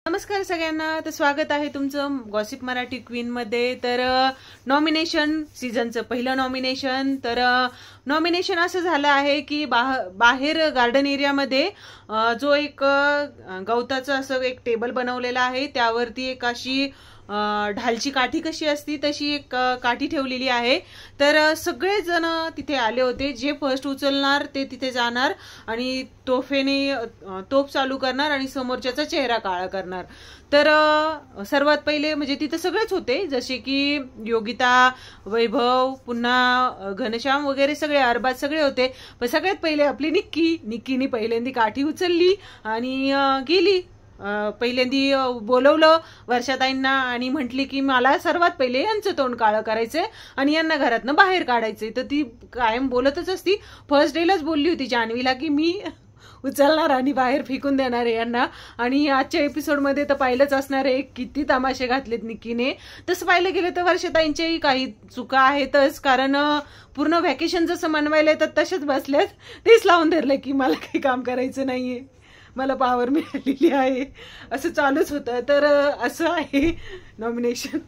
नमस्कार सगळ्यांना, तर स्वागत आहे तुमचं गॉसिप मराठी क्वीन मध्ये। तर नॉमिनेशन सीझनचं पहिलं नॉमिनेशन। तर नॉमिनेशन असं झालं आहे की बाहेर गार्डन एरियामध्ये जो एक गवताचं असं एक टेबल बनवलेला आहे, त्यावरती एक अशी ढालची काठी कशी असती तशी एक काठी ठेवलेली आहे। तर सगळे जण तिथे आले होते, जे फर्स्ट उचलणार ते तिथे जाणार आणि तोफेने तोफ चालू करणार आणि समोरच्याचा चेहरा काळा करणार। तर सर्वात पहिले म्हणजे तिथे सगळेच होते, जसे की योगिता, वैभव, पुन्हा घनश्याम वगैरे सगळे, अरबाज सगळे होते। पण सगळ्यात पहिले आपली निक्कीने पहिल्यांदी काठी उचलली आणि गेली। पहिल्यांदा बोलवलं वर्षाताईंना आणि म्हटली की मला सर्वात पहिले यांचं तोंड काळं करायचंय आणि यांना घरातनं बाहेर काढायचंय। तर ती कायम बोलतच असती। फर्स्ट डेलाच बोलली होती जान्हवीला की मी उचलणार आणि बाहेर फेकून देणार आहे यांना। आणि आजच्या एपिसोडमध्ये तर पाहिलंच असणार आहे किती तमाशे घातलेत निक्कीने। तसं पाहिलं गेलं तर वर्षाताईंच्याही काही चुका आहेतच, कारण पूर्ण व्हॅकेशन जसं मनवायला येतात तसेच बसल्यात, तेच लावून धरलं की मला काही काम करायचं नाहीये, मला पावर मिळालेली आहे, असं चालूच होतं। तर असं आहे नॉमिनेशन।